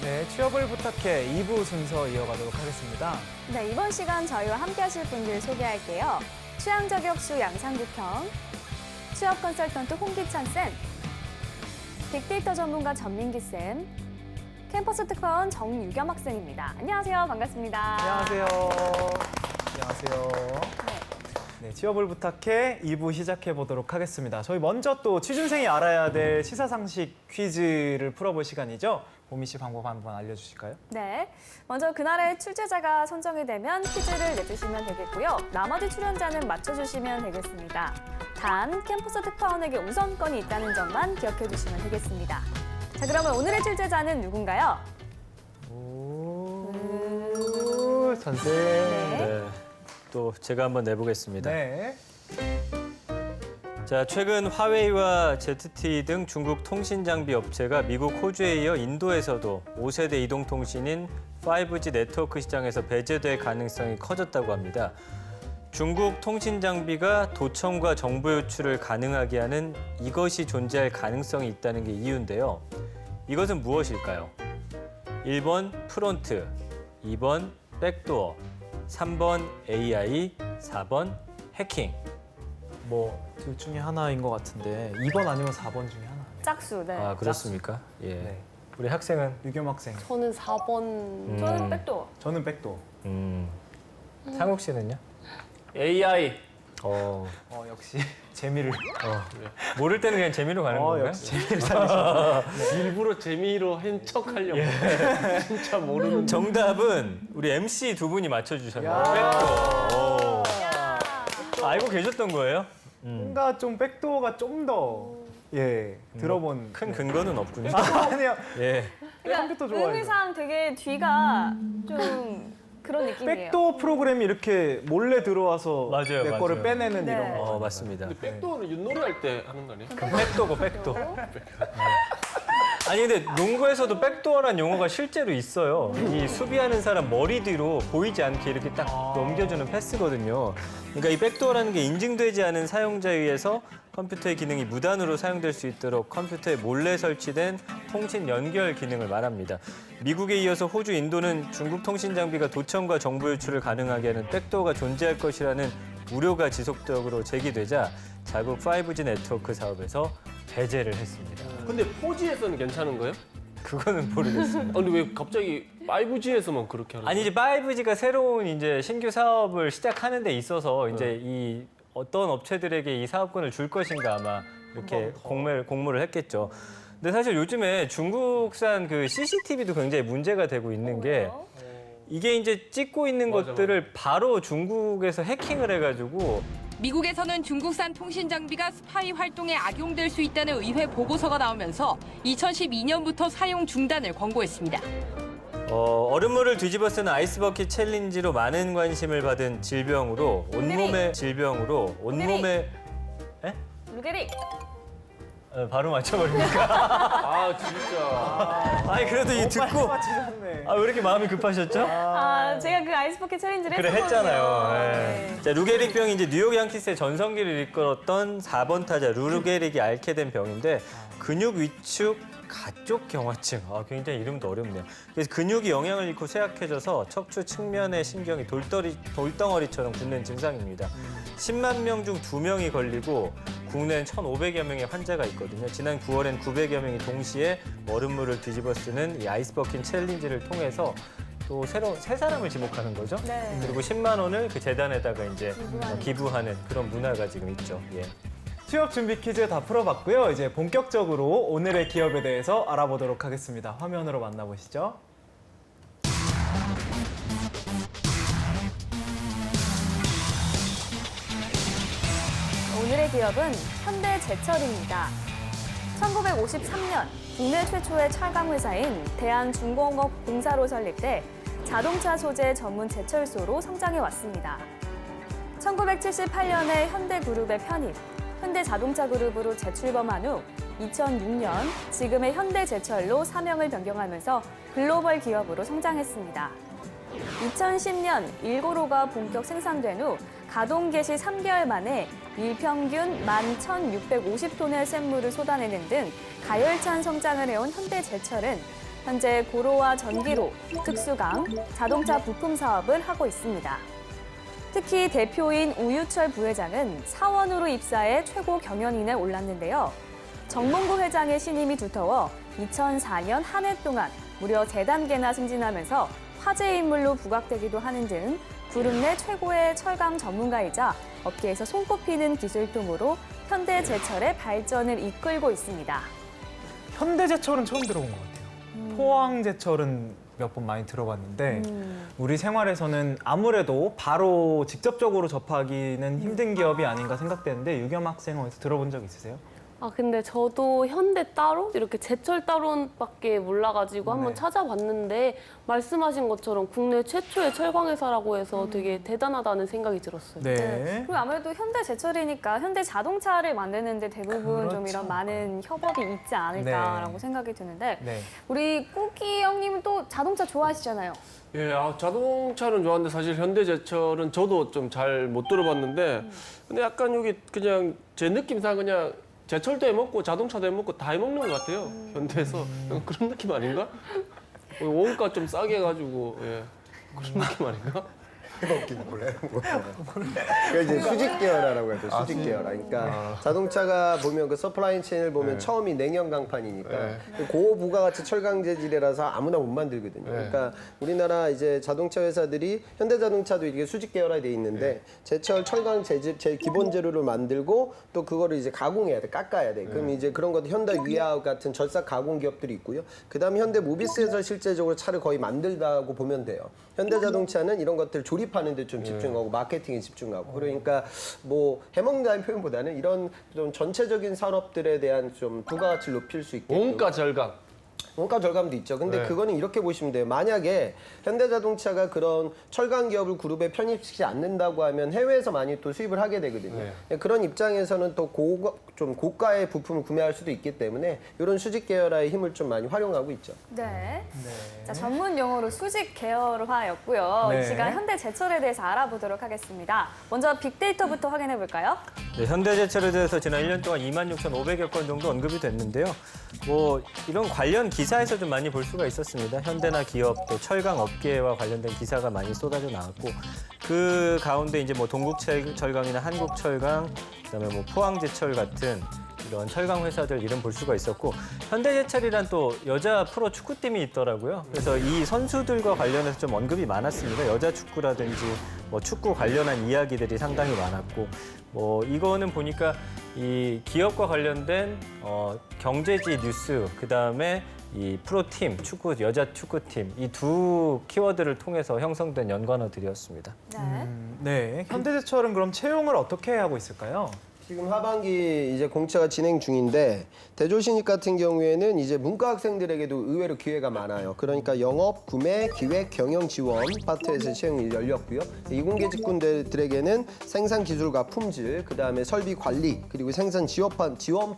네, 취업을 부탁해 2부 순서 이어가도록 하겠습니다. 네, 이번 시간 저희와 함께 하실 분들 소개할게요. 취향 저격수 양상국형, 취업 컨설턴트 홍기찬 쌤, 빅데이터 전문가 전민기쌤, 캠퍼스 특파원 정유겸 학생입니다. 안녕하세요. 반갑습니다. 안녕하세요. 안녕하세요. 네, 취업을 부탁해 2부 시작해 보도록 하겠습니다. 저희 먼저 또 취준생이 알아야 될 시사상식 퀴즈를 풀어볼 시간이죠. 보미 씨 방법 한번 알려주실까요? 네, 먼저 그날의 출제자가 선정이 되면 퀴즈를 내주시면 되겠고요. 나머지 출연자는 맞춰주시면 되겠습니다. 단, 캠퍼스 특파원에게 우선권이 있다는 점만 기억해 주시면 되겠습니다. 자, 그러면 오늘의 출제자는 누군가요? 오, 선생. 네, 또 제가 한번 내보겠습니다. 네. 자, 최근 화웨이와 ZTE 등 중국 통신 장비 업체가 미국, 호주에 이어 인도에서도 5세대 이동통신인 5G 네트워크 시장에서 배제될 가능성이 커졌다고 합니다. 중국 통신 장비가 도청과 정보 유출을 가능하게 하는 이것이 존재할 가능성이 있다는 게 이유인데요. 이것은 무엇일까요? 1번 프론트, 2번 백도어, 3번 AI, 4번 해킹. 뭐 둘 중에 하나인 것 같은데 2번 아니면 4번 중에 하나. 짝수, 네. 아, 그렇습니까? 예. 네. 우리 학생은? 유겸 학생. 저는 4번. 저는 백도. 저는 백도. 상욱 씨는요? AI. 역시 재미를. 모를 때는 그냥 재미로 가는 건가요? 역시 재미를 살리시네. 일부러 재미로 한 척하려고. 진짜 모르는. 정답은 우리 MC 두 분이 맞춰주셨네요. 야. 백도. 알고 계셨던 거예요? 뭔가 좀 백도어가 좀 더 들어본 큰 근거는 없군요. 아니요. 예. 컴퓨터 좋아해요. 의미상 되게 뒤가 좀 그런 느낌이에요. 백도어 프로그램이 이렇게 몰래 들어와서 맞아요, 내 맞아요. 거를 빼내는 네. 이런 거. 맞습니다. 근데 백도어는 윷놀이 할 때 하는 거 아니에요? 백도고 백도. 아니 근데 농구에서도 백도어란 용어가 실제로 있어요. 이 수비하는 사람 머리 뒤로 보이지 않게 이렇게 딱 넘겨주는 패스거든요. 그러니까 이 백도어라는 게 인증되지 않은 사용자에 의해서 컴퓨터의 기능이 무단으로 사용될 수 있도록 컴퓨터에 몰래 설치된 통신 연결 기능을 말합니다. 미국에 이어서 호주, 인도는 중국 통신 장비가 도청과 정보 유출을 가능하게 하는 백도어가 존재할 것이라는 우려가 지속적으로 제기되자 자국 5G 네트워크 사업에서 배제를 했습니다. 근데 4G에서는 괜찮은 거예요? 그거는 모르겠습니다. 근데 왜 갑자기 5G에서만 그렇게 하는 거예요? 아니 이제 5G가 새로운 이제 신규 사업을 시작하는 데 있어서 이제 이 어떤 업체들에게 이 사업권을 줄 것인가 아마 이렇게 공모를 했겠죠. 근데 사실 요즘에 중국산 그 CCTV도 굉장히 문제가 되고 있는 게 이게 이제 찍고 있는 것들을 바로 중국에서 해킹을 해가지고 미국에서는 중국산 통신 장비가 스파이 활동에 악용될 수 있다는 의회 보고서가 나오면서 2012년부터 사용 중단을 권고했습니다. 얼음물을 뒤집어 쓰는 아이스버킷 챌린지로 많은 관심을 받은 질병으로 온몸에 루게릭. 바로 맞춰버립니까? 아 진짜. 아니 그래도 이 듣고 맞히셨네. 왜 이렇게 마음이 급하셨죠? 제가 그 아이스버킷 챌린지를 그래 했었거든요. 했잖아요. 네. 자, 루게릭 병이 이제 뉴욕 양키스의 전성기를 이끌었던 4번 타자 루게릭이 앓게 된 병인데 근육 위축 가쪽 경화증. 굉장히 이름도 어렵네요. 그래서 근육이 영향을 잃고 쇠약해져서 척추 측면의 신경이 돌덩어리처럼 굳는 증상입니다. 10만 명 중 2명이 걸리고 국내엔 1,500여 명의 환자가 있거든요. 지난 9월엔 900여 명이 동시에 얼음물을 뒤집어 쓰는 이 아이스버킷 챌린지를 통해서 또 새로운 세 사람을 지목하는 거죠. 네. 그리고 10만 원을 그 재단에다가 이제 기부하는 그런 문화가 지금 있죠. 예. 취업 준비 퀴즈 다 풀어봤고요. 이제 본격적으로 오늘의 기업에 대해서 알아보도록 하겠습니다. 화면으로 만나보시죠. 오늘의 기업은 현대제철입니다. 1953년 국내 최초의 철강 회사인 대한중공업공사로 설립돼 자동차 소재 전문 제철소로 성장해 왔습니다. 1978년에 현대그룹에 편입, 현대자동차그룹으로 재출범한 후 2006년 지금의 현대제철로 사명을 변경하면서 글로벌 기업으로 성장했습니다. 2010년 1고로가 본격 생산된 후 가동 개시 3개월 만에 일평균 11,650톤의 쇳물을 쏟아내는 등 가열찬 성장을 해온 현대제철은 현재 고로와 전기로, 특수강, 자동차 부품 사업을 하고 있습니다. 특히 대표인 우유철 부회장은 사원으로 입사해 최고 경연인에 올랐는데요. 정몽구 회장의 신임이 두터워 2004년 한 해 동안 무려 3단계나 승진하면서 화제 인물로 부각되기도 하는 등 그룹 내 최고의 철강 전문가이자 업계에서 손꼽히는 기술통으로 현대제철의 발전을 이끌고 있습니다. 현대제철은 처음 들어본 것 같아요. 포항제철은 몇 번 많이 들어봤는데 우리 생활에서는 아무래도 바로 직접적으로 접하기는 힘든 기업이 아닌가 생각되는데 유겸 학생 어디서 들어본 적 있으세요? 아, 근데 저도 현대 따로 이렇게 제철 따로밖에 몰라가지고 한번 네. 찾아봤는데 말씀하신 것처럼 국내 최초의 철강 회사라고 해서 되게 대단하다는 생각이 들었어요. 네. 그리고 아무래도 현대제철이니까 현대자동차를 만드는데 대부분 좀 그렇죠. 이런 많은 협업이 있지 않을까라고 네. 생각이 드는데 네. 우리 꾸기 형님은 또 자동차 좋아하시잖아요. 예, 자동차는 좋아하는데 사실 현대제철은 저도 좀 잘 못 들어봤는데 근데 약간 여기 그냥 제 느낌상 그냥 제철도 해먹고 자동차도 해먹고 다 해먹는 것 같아요. 현대에서 그런 느낌 아닌가? 원가 좀 싸게 해가지고 예. 그런 느낌 아닌가? 해먹긴 몰라요. 그러니까 이제 수직 계열화라고 해요. 수직 계열화. 그러니까 자동차가 보면 그 서플라이 체인을 보면 처음이 냉연 강판이니까 고부가가치 철강 재질이라서 아무나 못 만들거든요. 그러니까 우리나라 이제 자동차 회사들이 현대자동차도 이게 수직 계열화돼 있는데 제철 철강 재질 제일 기본 재료를 만들고 또 그거를 이제 가공해야 돼, 깎아야 돼. 그럼 이제 그런 것도 현대 위아웃 같은 절삭 가공 기업들이 있고요. 그다음에 현대 모비스에서 실제적으로 차를 거의 만들다고 보면 돼요. 현대자동차는 이런 것들 조립하는 데 좀 집중하고 마케팅에 집중하고 그러니까 뭐 해먹는다는 표현보다는 이런 좀 전체적인 산업들에 대한 좀 부가가치를 높일 수 있게 원가 절감. 원가 절감도 있죠. 근데 네. 그거는 이렇게 보시면 돼요. 만약에 현대자동차가 그런 철강 기업을 그룹에 편입시키지 않는다고 하면 해외에서 많이 또 수입을 하게 되거든요. 그런 입장에서는 또 좀 고가의 부품을 구매할 수도 있기 때문에 이런 수직 계열화의 힘을 좀 많이 활용하고 있죠. 네. 자, 전문 용어로 수직 계열화였고요. 네. 이 시간 현대제철에 대해서 알아보도록 하겠습니다. 먼저 빅데이터부터 확인해 볼까요? 네, 현대제철에 대해서 지난 1년 동안 26,500여 건 정도 언급이 됐는데요. 뭐 이런 관련 기사에서 좀 많이 볼 수가 있었습니다. 현대나 기업 또 철강 업계와 관련된 기사가 많이 쏟아져 나왔고 그 가운데 이제 뭐 동국철강이나 한국철강, 그다음에 뭐 포항제철 같은 이런 철강 회사들 이름 볼 수가 있었고 현대제철이란 또 여자 프로 축구팀이 있더라고요. 그래서 이 선수들과 관련해서 좀 언급이 많았습니다. 여자 축구라든지 뭐 축구 관련한 이야기들이 상당히 많았고 뭐 이거는 보니까 이 기업과 관련된 경제지 뉴스 그다음에 이 프로팀 축구 여자 축구팀 이 두 키워드를 통해서 형성된 연관어들이었습니다. 네. 네. 현대제철은 그럼 채용을 어떻게 하고 있을까요? 지금 하반기 이제 공채가 진행 중인데 대졸신입 같은 경우에는 이제 문과 학생들에게도 의외로 기회가 많아요. 그러니까 영업, 구매, 기획, 경영 지원 파트에서 채용이 열렸고요. 이공계 직군들에게는 생산 기술과 품질, 그다음에 설비 관리, 그리고 생산 지원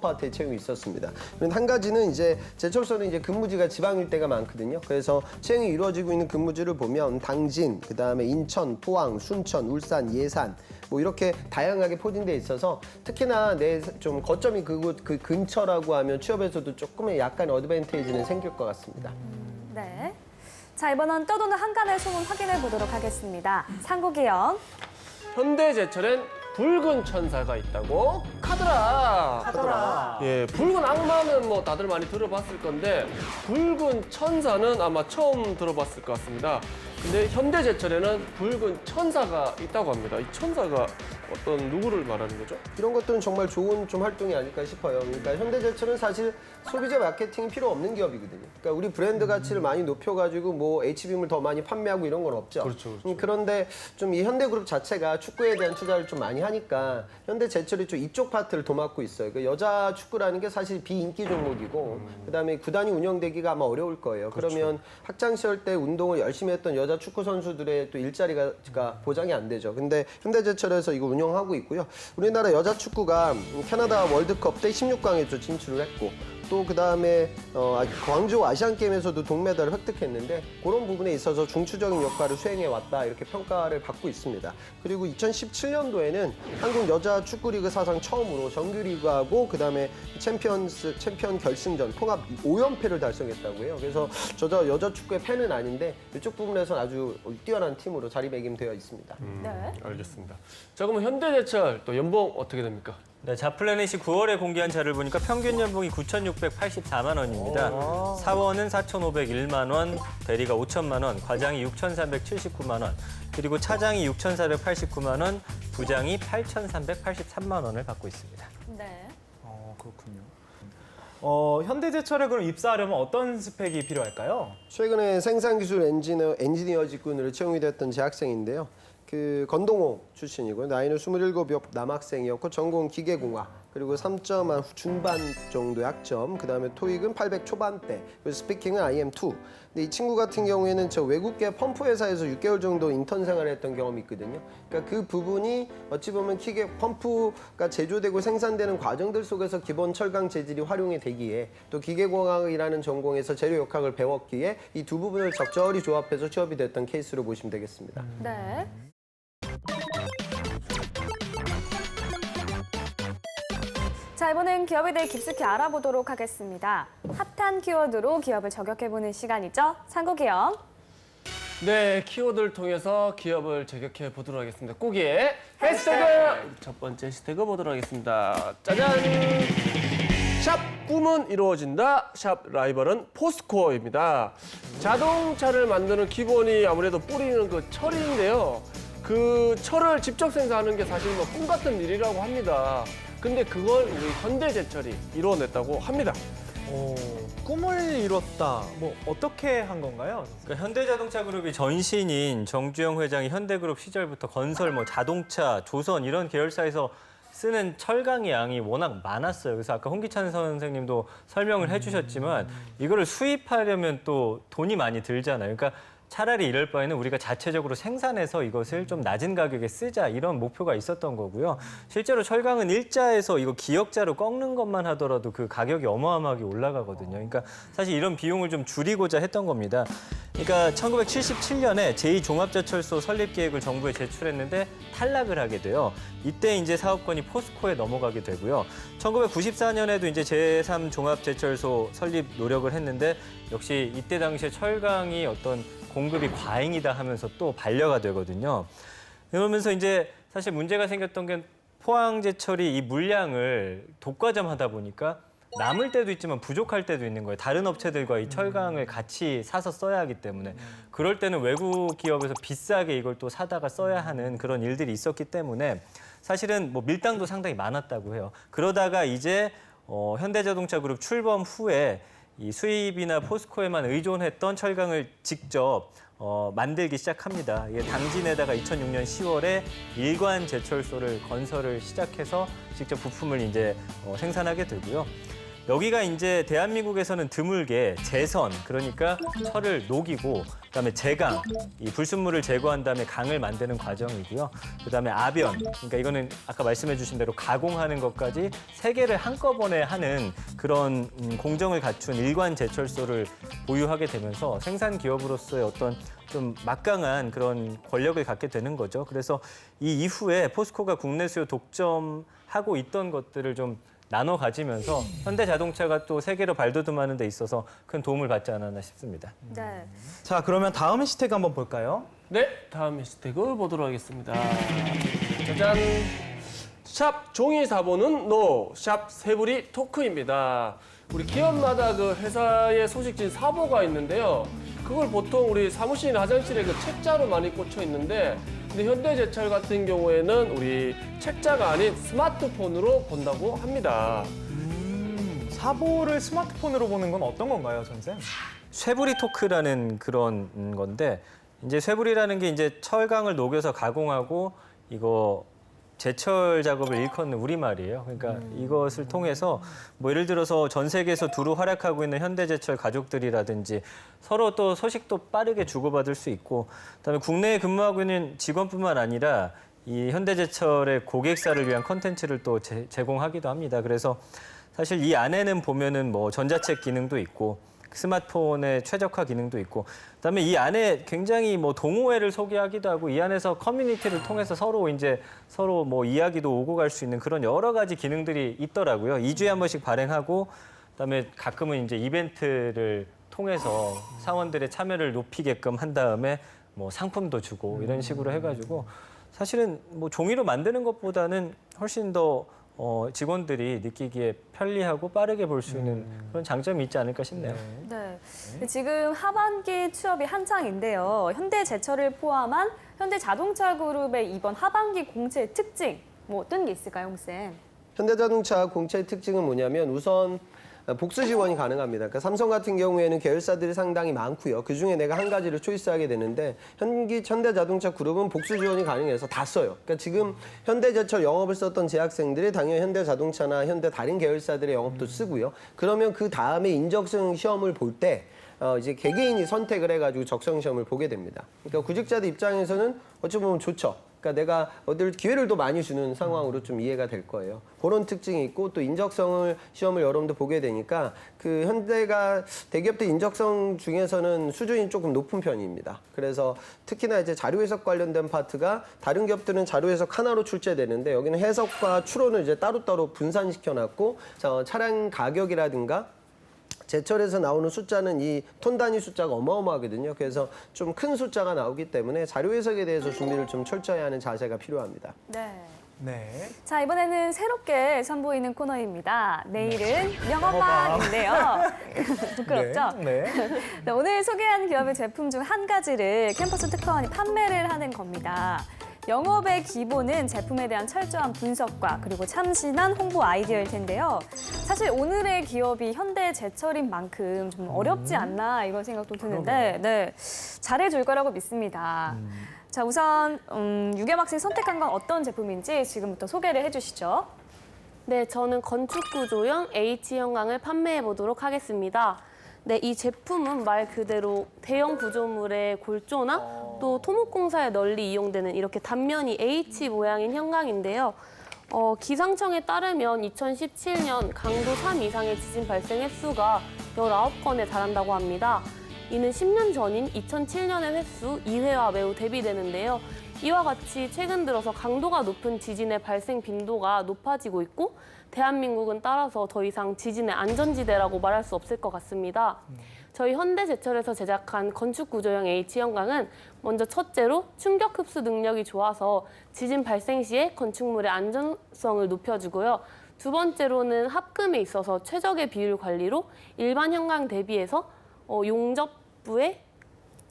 파트에 채용이 있었습니다. 그런데 한 가지는 이제 제철소는 이제 근무지가 지방 일대가 많거든요. 그래서 채용이 이루어지고 있는 근무지를 보면 당진, 그다음에 인천, 포항, 순천, 울산, 예산 뭐 이렇게 다양하게 포진돼 있어서 특히나 내 좀 거점이 그 근처라고 하면 취업에서도 조금의 약간 어드밴티지는 생길 것 같습니다. 네. 자, 이번엔 떠도는 한간의 소문 확인해 보도록 하겠습니다. 상국이 형. 현대제철엔 붉은 천사가 있다고 카더라. 예, 붉은 악마는 뭐 다들 많이 들어봤을 건데 붉은 천사는 아마 처음 들어봤을 것 같습니다. 근데 현대제철에는 붉은 천사가 있다고 합니다. 이 천사가 어떤 누구를 말하는 거죠? 이런 것들은 정말 좋은 좀 활동이 아닐까 싶어요. 그러니까 현대제철은 사실 소비자 마케팅이 필요 없는 기업이거든요. 그러니까 우리 브랜드 가치를 많이 높여가지고 뭐 H빔을 더 많이 판매하고 이런 건 없죠. 그렇죠. 그런데 좀 이 현대그룹 자체가 축구에 대한 투자를 좀 많이 하니까 현대제철이 좀 이쪽 파트를 도맡고 있어요. 그러니까 여자 축구라는 게 사실 비인기 종목이고 그다음에 구단이 운영되기가 아마 어려울 거예요. 그러면 학창 시절 때 운동을 열심히 했던 여자 축구 선수들의 또 일자리가 보장이 안 되죠. 근데 현대제철에서 이거 운영하고 있고요. 우리나라 여자 축구가 캐나다 월드컵 때 16강에 또 진출을 했고 또 그다음에 광주 아시안 게임에서도 동메달을 획득했는데 그런 부분에 있어서 중추적인 역할을 수행해 왔다 이렇게 평가를 받고 있습니다. 그리고 2017년도에는 한국 여자 축구리그 사상 처음으로 정규리그하고 그다음에 챔피언 결승전 통합 5연패를 달성했다고 해요. 그래서 저도 여자 축구의 팬은 아닌데 이쪽 부분에서는 아주 뛰어난 팀으로 자리매김되어 있습니다. 네. 알겠습니다. 자, 그러면 현대제철 또 연봉 어떻게 됩니까? 네, 자플래닛이 9월에 공개한 자료를 보니까 평균 연봉이 9,684만 원입니다. 사원은 4,501만 원, 대리가 5천만 원, 과장이 6,379만 원, 그리고 차장이 6,489만 원, 부장이 8,383만 원을 받고 있습니다. 네. 그렇군요. 현대제철에 그럼 입사하려면 어떤 스펙이 필요할까요? 최근에 생산기술 엔지니어 직군으로 채용이 됐던 재학생인데요. 그 건동호 출신이고요. 나이는 27 남학생이었고 전공 기계공학 그리고 3.1 중반 정도의 학점 그다음에 토익은 800 초반대 그리고 스피킹은 IM2. 근데 이 친구 같은 경우에는 저 외국계 펌프 회사에서 6개월 정도 인턴 생활을 했던 경험이 있거든요. 그러니까 그 부분이 어찌 보면 기계 펌프가 제조되고 생산되는 과정들 속에서 기본 철강 재질이 활용이 되기에 또 기계공학이라는 전공에서 재료 역학을 배웠기에 이 두 부분을 적절히 조합해서 취업이 됐던 케이스로 보시면 되겠습니다. 네. 자, 이번엔 기업에 대해 깊숙이 알아보도록 하겠습니다. 핫한 키워드로 기업을 저격해보는 시간이죠. 상고기업. 네, 키워드를 통해서 기업을 저격해 보도록 하겠습니다. 꾸기의 해시태그! 첫 번째 해시태그 보도록 하겠습니다. 짜잔! 샵 꿈은 이루어진다. 샵 라이벌은 포스코어입니다. 자동차를 만드는 기본이 아무래도 뿌리는 그 철인데요. 그 철을 직접 생산하는 게 사실 뭐 꿈 같은 일이라고 합니다. 근데 그걸 우리 현대제철이 이루어냈다고 합니다. 꿈을 이뤘다. 뭐 어떻게 한 건가요? 그러니까 현대자동차그룹이 전신인 정주영 회장이 현대그룹 시절부터 건설, 자동차, 조선 이런 계열사에서 쓰는 철강의 양이 워낙 많았어요. 그래서 아까 홍기찬 선생님도 설명을 해주셨지만 이거를 수입하려면 또 돈이 많이 들잖아요. 그러니까 차라리 이럴 바에는 우리가 자체적으로 생산해서 이것을 좀 낮은 가격에 쓰자 이런 목표가 있었던 거고요. 실제로 철강은 일자에서 이거 기역자로 꺾는 것만 하더라도 그 가격이 어마어마하게 올라가거든요. 그러니까 사실 이런 비용을 좀 줄이고자 했던 겁니다. 그러니까 1977년에 제2종합제철소 설립 계획을 정부에 제출했는데 탈락을 하게 돼요. 이때 이제 사업권이 포스코에 넘어가게 되고요. 1994년에도 이제 제3종합제철소 설립 노력을 했는데 역시 이때 당시에 철강이 어떤 공급이 과잉이다 하면서 또 반려가 되거든요. 그러면서 이제 사실 문제가 생겼던 게 포항제철이 이 물량을 독과점하다 보니까 남을 때도 있지만 부족할 때도 있는 거예요. 다른 업체들과 이 철강을 같이 사서 써야 하기 때문에. 그럴 때는 외국 기업에서 비싸게 이걸 또 사다가 써야 하는 그런 일들이 있었기 때문에 사실은 뭐 밀당도 상당히 많았다고 해요. 그러다가 이제 현대자동차그룹 출범 후에 이 수입이나 포스코에만 의존했던 철강을 직접 만들기 시작합니다. 이게 당진에다가 2006년 10월에 일관 제철소를 건설을 시작해서 직접 부품을 이제 생산하게 되고요. 여기가 이제 대한민국에서는 드물게 제선, 그러니까 철을 녹이고 그다음에 제강, 이 불순물을 제거한 다음에 강을 만드는 과정이고요. 그다음에 아변, 그러니까 이거는 아까 말씀해 주신 대로 가공하는 것까지 세 개를 한꺼번에 하는 그런 공정을 갖춘 일관 제철소를 보유하게 되면서 생산 기업으로서의 어떤 좀 막강한 그런 권력을 갖게 되는 거죠. 그래서 이 이후에 포스코가 국내 수요 독점하고 있던 것들을 좀 나눠 가지면서 현대자동차가 또 세계로 발돋움하는 데 있어서 큰 도움을 받지 않았나 싶습니다. 네. 자, 그러면 다음 해시태그 한번 볼까요? 네, 다음 해시태그 보도록 하겠습니다. 짜잔! 샵 종이 사보는 노, 샵 세부리 토크입니다. 우리 기업마다 그 회사의 소식진 사보가 있는데요. 그걸 보통 우리 사무실 화장실에 그 책자로 많이 꽂혀 있는데 근데 현대제철 같은 경우에는 우리 책자가 아닌 스마트폰으로 본다고 합니다. 사보를 스마트폰으로 보는 건 어떤 건가요, 선생? 쇠부리 토크라는 그런 건데 이제 쇠부리라는 게 이제 철강을 녹여서 가공하고 이거 제철 작업을 일컫는 우리말이에요. 그러니까 이것을 통해서 뭐 예를 들어서 전 세계에서 두루 활약하고 있는 현대제철 가족들이라든지 서로 또 소식도 빠르게 주고받을 수 있고 그다음에 국내에 근무하고 있는 직원뿐만 아니라 이 현대제철의 고객사를 위한 콘텐츠를 또 제공하기도 합니다. 그래서 사실 이 안에는 보면은 뭐 전자책 기능도 있고 스마트폰의 최적화 기능도 있고 그다음에 이 안에 굉장히 뭐 동호회를 소개하기도 하고 이 안에서 커뮤니티를 통해서 서로 뭐 이야기도 오고 갈 수 있는 그런 여러 가지 기능들이 있더라고요. 2주에 한 번씩 발행하고 그다음에 가끔은 이제 이벤트를 통해서 사원들의 참여를 높이게끔 한 다음에 뭐 상품도 주고 이런 식으로 해가지고 사실은 뭐 종이로 만드는 것보다는 훨씬 더 직원들이 느끼기에 편리하고 빠르게 볼 수 있는 그런 장점이 있지 않을까 싶네요. 네. 지금 하반기 취업이 한창인데요. 현대제철을 포함한 현대자동차그룹의 이번 하반기 공채 특징 뭐 어떤 게 있을까요, 홍쌤? 현대자동차 공채의 특징은 뭐냐면 우선 복수 지원이 가능합니다. 그러니까 삼성 같은 경우에는 계열사들이 상당히 많고요. 그중에 내가 한 가지를 초이스하게 되는데 현대자동차 그룹은 복수 지원이 가능해서 다 써요. 그러니까 지금 현대제철 영업을 썼던 재학생들이 당연히 현대자동차나 현대 다른 계열사들의 영업도 쓰고요. 그러면 그 다음에 인적성 시험을 볼 때 이제 개개인이 선택을 해가지고 적성 시험을 보게 됩니다. 그러니까 구직자들 입장에서는 어찌 보면 좋죠. 그러니까 내가 어딜 기회를 더 많이 주는 상황으로 좀 이해가 될 거예요. 그런 특징이 있고 또 인적성을 시험을 여러분들 보게 되니까 그 현대가 대기업들 인적성 중에서는 수준이 조금 높은 편입니다. 그래서 특히나 이제 자료 해석 관련된 파트가 다른 기업들은 자료 해석 하나로 출제되는데 여기는 해석과 추론을 이제 따로따로 분산시켜 놨고 차량 가격이라든가 제철에서 나오는 숫자는 이 톤 단위 숫자가 어마어마하거든요. 그래서 좀 큰 숫자가 나오기 때문에 자료 해석에 대해서 준비를 좀 철저히 하는 자세가 필요합니다. 네. 네. 자, 이번에는 새롭게 선보이는 코너입니다. 내일은 영어방인데요. 부끄럽죠? 네. 네, 오늘 소개한 기업의 제품 중 한 가지를 캠퍼스 특파원이 판매를 하는 겁니다. 영업의 기본은 제품에 대한 철저한 분석과 그리고 참신한 홍보 아이디어일 텐데요. 사실 오늘의 기업이 현대제철인 만큼 좀 어렵지 않나 이런 생각도 드는데 네, 잘해줄 거라고 믿습니다. 자, 우선 유겸학생 선택한 건 어떤 제품인지 지금부터 소개를 해주시죠. 네, 저는 건축구조용 H형광을 판매해 보도록 하겠습니다. 네, 이 제품은 말 그대로 대형 구조물의 골조나 또 토목공사에 널리 이용되는 이렇게 단면이 H 모양인 형광인데요. 기상청에 따르면 2017년 강도 3 이상의 지진 발생 횟수가 19건에 달한다고 합니다. 이는 10년 전인 2007년의 횟수 2회와 매우 대비되는데요. 이와 같이 최근 들어서 강도가 높은 지진의 발생 빈도가 높아지고 있고 대한민국은 따라서 더 이상 지진의 안전지대라고 말할 수 없을 것 같습니다. 저희 현대제철에서 제작한 건축구조용 H형광은 먼저 첫째로 충격 흡수 능력이 좋아서 지진 발생 시에 건축물의 안전성을 높여주고요. 두 번째로는 합금에 있어서 최적의 비율 관리로 일반 형광 대비해서 용접부의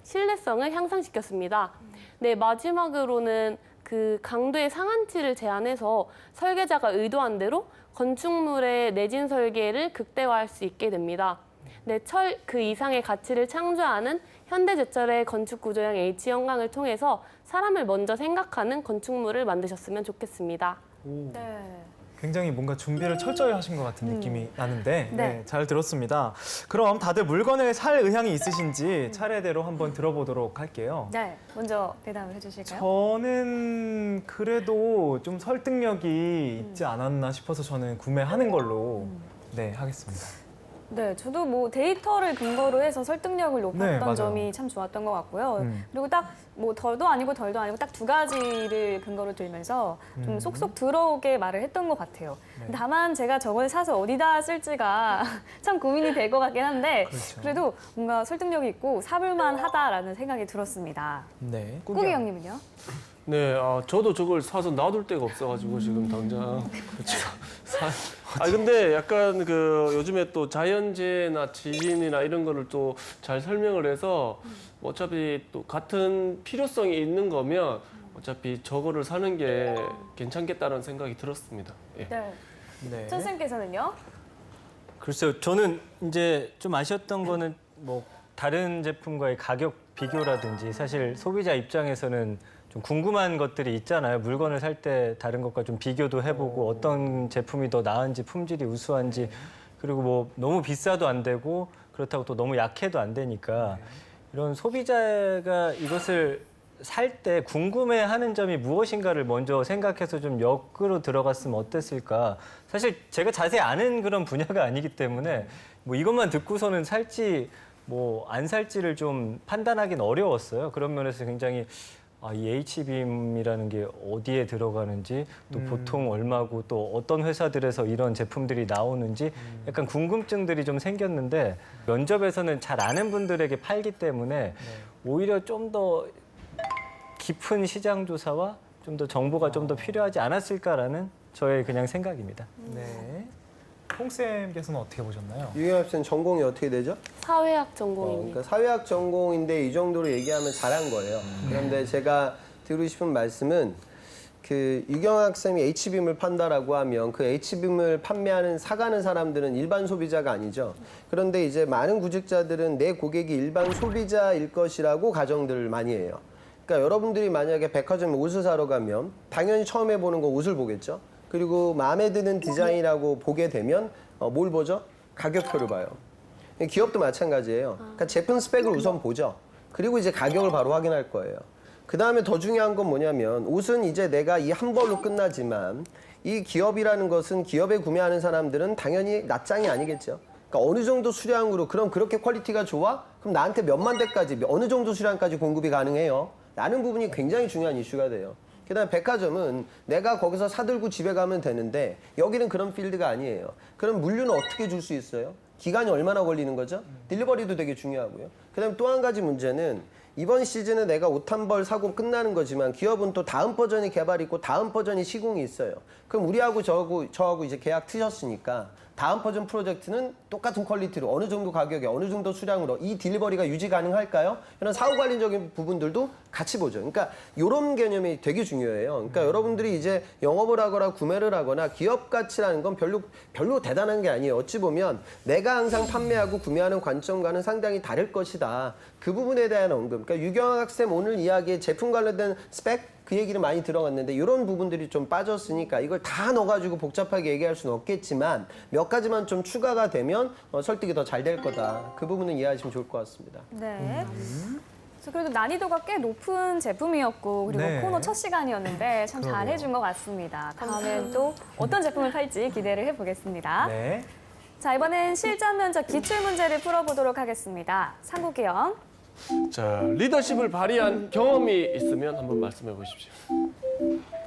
신뢰성을 향상시켰습니다. 네, 마지막으로는 그 강도의 상한치를 제한해서 설계자가 의도한 대로 건축물의 내진 설계를 극대화할 수 있게 됩니다. 네, 철 그 이상의 가치를 창조하는 현대제철의 건축구조용 H형광을 통해서 사람을 먼저 생각하는 건축물을 만드셨으면 좋겠습니다. 네. 굉장히 뭔가 준비를 철저히 하신 것 같은 느낌이 나는데 네. 잘 들었습니다. 그럼 다들 물건을 살 의향이 있으신지 차례대로 한번 들어보도록 할게요. 네, 먼저 대답을 해주실까요? 저는 그래도 좀 설득력이 있지 않았나 싶어서 저는 구매하는 걸로 네, 하겠습니다. 네, 저도 뭐 데이터를 근거로 해서 설득력을 네, 높였던 맞아요. 점이 참 좋았던 것 같고요. 음. 그리고 딱 뭐 덜도 아니고 덜도 아니고 딱 두 가지를 근거로 들면서 좀 속속 들어오게 말을 했던 것 같아요. 네. 다만 제가 저걸 사서 어디다 쓸지가 참 고민이 될 것 같긴 한데 그렇죠. 그래도 뭔가 설득력이 있고 사볼만 하다라는 생각이 들었습니다. 네, 꾸기 형님은요? 네, 저도 저걸 사서 놔둘 데가 없어가지고 지금 당장. 근데 약간 그 요즘에 또 자연재해나 지진이나 이런 거를 또 잘 설명을 해서 어차피 또 같은 필요성이 있는 거면 어차피 저거를 사는 게 괜찮겠다는 생각이 들었습니다. 예. 네. 네. 천쌤께서는요? 글쎄요, 저는 이제 좀 아쉬웠던 거는 뭐 다른 제품과의 가격 비교라든지 사실 소비자 입장에서는 좀 궁금한 것들이 있잖아요. 물건을 살 때 다른 것과 좀 비교도 해보고 어떤 제품이 더 나은지 품질이 우수한지 그리고 뭐 너무 비싸도 안 되고 그렇다고 또 너무 약해도 안 되니까 이런 소비자가 이것을 살 때 궁금해하는 점이 무엇인가를 먼저 생각해서 좀 역으로 들어갔으면 어땠을까. 사실 제가 자세히 아는 그런 분야가 아니기 때문에 뭐 이것만 듣고서는 살지 뭐 안 살지를 좀 판단하기는 어려웠어요. 그런 면에서 굉장히 이 H빔이라는 게 어디에 들어가는지 또 보통 얼마고 또 어떤 회사들에서 이런 제품들이 나오는지 약간 궁금증들이 좀 생겼는데 면접에서는 잘 아는 분들에게 팔기 때문에 오히려 좀 더 깊은 시장 조사와 좀 더 정보가 좀 더 필요하지 않았을까라는 저의 그냥 생각입니다. 네. 홍쌤께서는 어떻게 보셨나요? 유경학 씨는 전공이 어떻게 되죠? 사회학 전공입니다. 그러니까 사회학 전공인데 이 정도로 얘기하면 잘한 거예요. 그런데 제가 드리고 싶은 말씀은 그 유경학 쌤이 H빔을 판다라고 하면 그 H빔을 판매하는 사가는 사람들은 일반 소비자가 아니죠. 그런데 이제 많은 구직자들은 내 고객이 일반 소비자일 것이라고 가정들을 많이 해요. 그러니까 여러분들이 만약에 백화점에 옷을 사러 가면 당연히 처음에 보는 건 옷을 보겠죠. 그리고 마음에 드는 디자인이라고 보게 되면 뭘 보죠? 가격표를 봐요. 기업도 마찬가지예요. 그러니까 제품 스펙을 우선 보죠. 그리고 이제 가격을 바로 확인할 거예요. 그 다음에 더 중요한 건 뭐냐면 옷은 이제 내가 이 한 벌로 끝나지만 이 기업이라는 것은 기업에 구매하는 사람들은 당연히 낱장이 아니겠죠. 그러니까 어느 정도 수량으로 그럼 그렇게 퀄리티가 좋아? 그럼 나한테 몇만 대까지 어느 정도 수량까지 공급이 가능해요? 라는 부분이 굉장히 중요한 이슈가 돼요. 그다음에 백화점은 내가 거기서 사들고 집에 가면 되는데 여기는 그런 필드가 아니에요. 그럼 물류는 어떻게 줄 수 있어요? 기간이 얼마나 걸리는 거죠? 딜리버리도 되게 중요하고요. 그다음에 또 한 가지 문제는 이번 시즌에 내가 옷 한 벌 사고 끝나는 거지만 기업은 또 다음 버전이 개발이 있고 다음 버전이 시공이 있어요. 그럼 우리하고 저하고 이제 계약 트셨으니까 다음 버전 프로젝트는 똑같은 퀄리티로 어느 정도 가격에 어느 정도 수량으로 이 딜리버리가 유지 가능할까요? 이런 사후 관리적인 부분들도 같이 보죠. 그러니까 이런 개념이 되게 중요해요. 그러니까 여러분들이 이제 영업을 하거나 구매를 하거나 기업 가치라는 건 별로 대단한 게 아니에요. 어찌 보면 내가 항상 판매하고 구매하는 관점과는 상당히 다를 것이다. 그 부분에 대한 언급. 그러니까 유경학 학생 오늘 이야기에 제품 관련된 스펙 그 얘기를 많이 들어갔는데 이런 부분들이 좀 빠졌으니까 이걸 다 넣어가지고 복잡하게 얘기할 수는 없겠지만 몇 가지만 좀 추가가 되면 설득이 더 잘 될 거다. 그 부분은 이해하시면 좋을 것 같습니다. 네. 그래서 그래도 난이도가 꽤 높은 제품이었고 그리고 네. 코너 첫 시간이었는데 참 잘해준 것 같습니다. 다음엔 또 어떤 제품을 팔지 기대를 해보겠습니다. 네. 자, 이번엔 실전 면접 기출 문제를 풀어보도록 하겠습니다. 상국이 형. 자, 리더십을 발휘한 경험이 있으면 한번 말씀해 보십시오.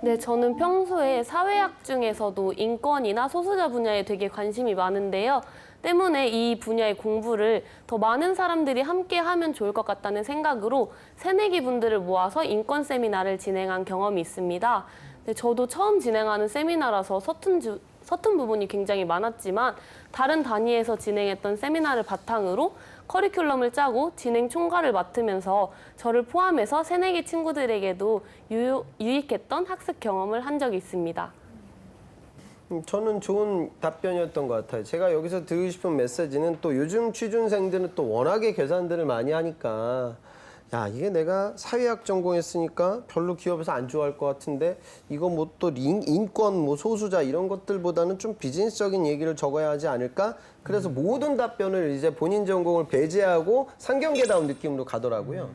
네, 저는 평소에 사회학 중에서도 인권이나 소수자 분야에 되게 관심이 많은데요. 때문에 이 분야의 공부를 더 많은 사람들이 함께 하면 좋을 것 같다는 생각으로 새내기 분들을 모아서 인권 세미나를 진행한 경험이 있습니다. 네, 저도 처음 진행하는 세미나라서 서툰 부분이 굉장히 많았지만 다른 단위에서 진행했던 세미나를 바탕으로 커리큘럼을 짜고 진행 총괄을 맡으면서 저를 포함해서 새내기 친구들에게도 유익했던 학습 경험을 한 적이 있습니다. 저는 좋은 답변이었던 것 같아요. 제가 여기서 드리고 싶은 메시지는 또 요즘 취준생들은 또 워낙에 계산들을 많이 하니까 야, 이게 내가 사회학 전공했으니까 별로 기업에서 안 좋아할 것 같은데 이거 뭐 또 인권, 뭐 소수자 이런 것들보다는 좀 비즈니스적인 얘기를 적어야 하지 않을까? 그래서 모든 답변을 이제 본인 전공을 배제하고 상경계다운 느낌으로 가더라고요.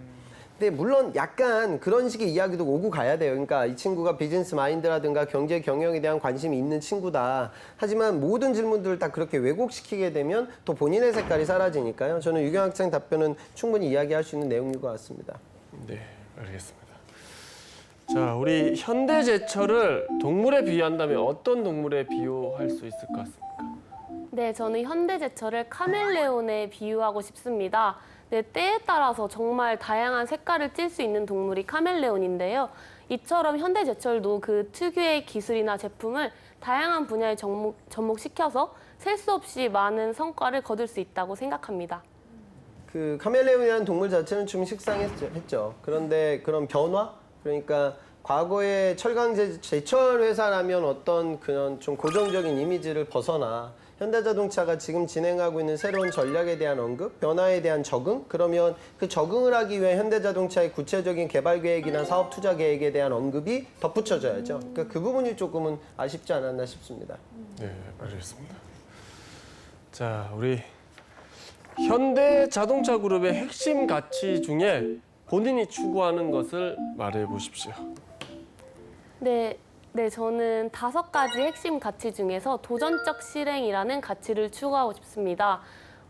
근데 물론 약간 그런 식의 이야기도 오고 가야 돼요. 그러니까 이 친구가 비즈니스 마인드라든가 경제 경영에 대한 관심이 있는 친구다. 하지만 모든 질문들을 다 그렇게 왜곡시키게 되면 또 본인의 색깔이 사라지니까요. 저는 유경 학생 답변은 충분히 이야기할 수 있는 내용인 것 같습니다. 네, 알겠습니다. 자, 우리 현대제철을 동물에 비유한다면 어떤 동물에 비유할 수 있을 것 같습니까? 네, 저는 현대제철을 카멜레온에 비유하고 싶습니다. 네, 때에 따라서 정말 다양한 색깔을 띌 수 있는 동물이 카멜레온인데요. 이처럼 현대제철도 그 특유의 기술이나 제품을 다양한 분야에 접목시켜서 셀 수 없이 많은 성과를 거둘 수 있다고 생각합니다. 그 카멜레온이라는 동물 자체는 좀 식상했죠. 그런데 그런 변화? 그러니까 과거에 제철 회사라면 어떤 그런 좀 고정적인 이미지를 벗어나 현대자동차가 지금 진행하고 있는 새로운 전략에 대한 언급, 변화에 대한 적응, 그러면 그 적응을 하기 위해 현대자동차의 구체적인 개발 계획이나 사업 투자 계획에 대한 언급이 덧붙여져야죠. 그러니까 그 부분이 조금은 아쉽지 않았나 싶습니다. 네, 알겠습니다. 자, 우리 현대자동차 그룹의 핵심 가치 중에 본인이 추구하는 것을 말해 보십시오. 네, 저는 5가지 핵심 가치 중에서 도전적 실행이라는 가치를 추구하고 싶습니다.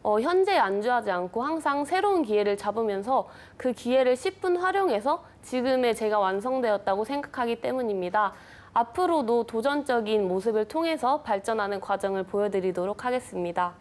현재에 안주하지 않고 항상 새로운 기회를 잡으면서 그 기회를 10분 활용해서 지금의 제가 완성되었다고 생각하기 때문입니다. 앞으로도 도전적인 모습을 통해서 발전하는 과정을 보여드리도록 하겠습니다.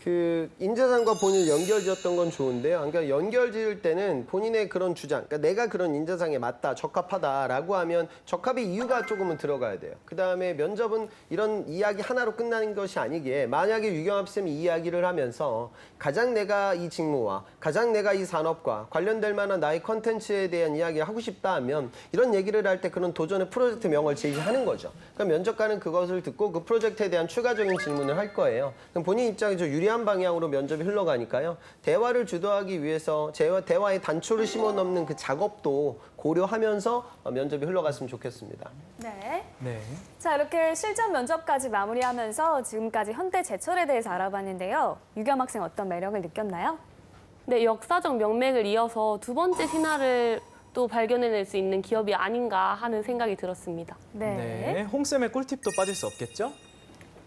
그 인재상과 본인 연결지었던 건 좋은데요. 그러니까 연결지을 때는 본인의 그런 주장, 그러니까 내가 그런 인재상에 맞다, 적합하다라고 하면 적합의 이유가 조금은 들어가야 돼요. 그 다음에 면접은 이런 이야기 하나로 끝나는 것이 아니기에 만약에 유경합 쌤이 이야기를 하면서 가장 내가 이 직무와 가장 내가 이 산업과 관련될 만한 나의 컨텐츠에 대한 이야기를 하고 싶다 하면 이런 얘기를 할 때 그런 도전의 프로젝트 명을 제시하는 거죠. 그러니까 면접관은 그것을 듣고 그 프로젝트에 대한 추가적인 질문을 할 거예요. 그럼 본인 입장에서 유리한 방향으로 면접이 흘러가니까요. 대화를 주도하기 위해서 대화의 단초를 심어 넣는 그 작업도 고려하면서 면접이 흘러갔으면 좋겠습니다. 네. 네. 자, 이렇게 실전 면접까지 마무리하면서 지금까지 현대제철에 대해서 알아봤는데요. 유겸 학생 어떤 매력을 느꼈나요? 네, 역사적 명맥을 이어서 두 번째 신화를 또 발견해낼 수 있는 기업이 아닌가 하는 생각이 들었습니다. 네. 홍쌤의 꿀팁도 빠질 수 없겠죠?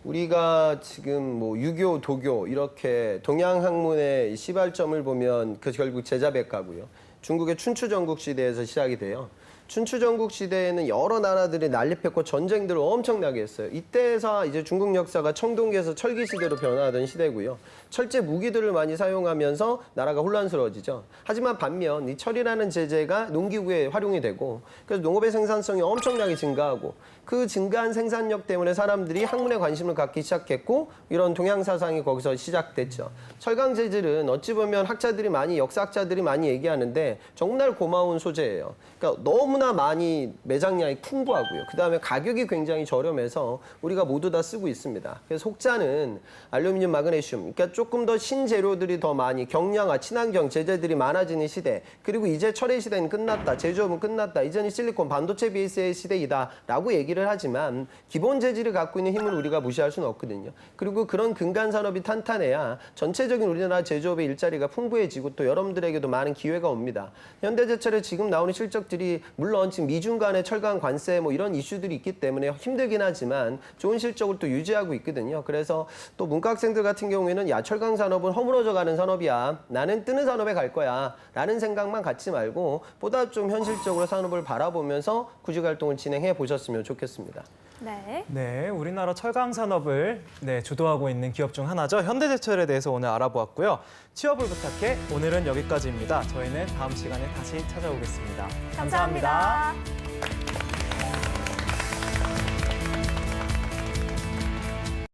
우리가 지금 뭐 유교, 도교 이렇게 동양 학문의 시발점을 보면 그 결국 제자백가고요. 중국의 춘추 전국 시대에서 시작이 돼요. 춘추 전국 시대에는 여러 나라들이 난립했고 전쟁들을 엄청나게 했어요. 이때에서 이제 중국 역사가 청동기에서 철기 시대로 변화하던 시대고요. 철제 무기들을 많이 사용하면서 나라가 혼란스러워지죠. 하지만 반면 이 철이라는 제재가 농기구에 활용이 되고 그래서 농업의 생산성이 엄청나게 증가하고 그 증가한 생산력 때문에 사람들이 학문에 관심을 갖기 시작했고 이런 동양 사상이 거기서 시작됐죠. 철강 재질은 어찌 보면 학자들이 많이 역사학자들이 많이 얘기하는데 정말 고마운 소재예요. 그러니까 너무나 많이 매장량이 풍부하고요. 그다음에 가격이 굉장히 저렴해서 우리가 모두 다 쓰고 있습니다. 그래서 혹자는 알루미늄, 마그네슘, 그러니까 조금 더 신재료들이 더 많이 경량화, 친환경 제재들이 많아지는 시대. 그리고 이제 철의 시대는 끝났다. 제조업은 끝났다. 이제는 실리콘, 반도체 베이스의 시대이다라고 얘기를 하지만 기본 재질을 갖고 있는 힘을 우리가 무시할 수는 없거든요. 그리고 그런 근간 산업이 탄탄해야 전체적인 우리나라 제조업의 일자리가 풍부해지고 또 여러분들에게도 많은 기회가 옵니다. 현대제철에 지금 나오는 실적들이 물론 지금 미중 간의 철강 관세 뭐 이런 이슈들이 있기 때문에 힘들긴 하지만 좋은 실적을 또 유지하고 있거든요. 그래서 또 문과 학생들 같은 경우에는 야 철강 산업은 허물어져 가는 산업이야. 나는 뜨는 산업에 갈 거야. 라는 생각만 갖지 말고 보다 좀 현실적으로 산업을 바라보면서 구직 활동을 진행해 보셨으면 좋겠습니다. 네. 네, 우리나라 철강 산업을 주도하고 있는 기업 중 하나죠. 현대제철에 대해서 오늘 알아보았고요. 취업을 부탁해 오늘은 여기까지입니다. 저희는 다음 시간에 다시 찾아오겠습니다. 감사합니다.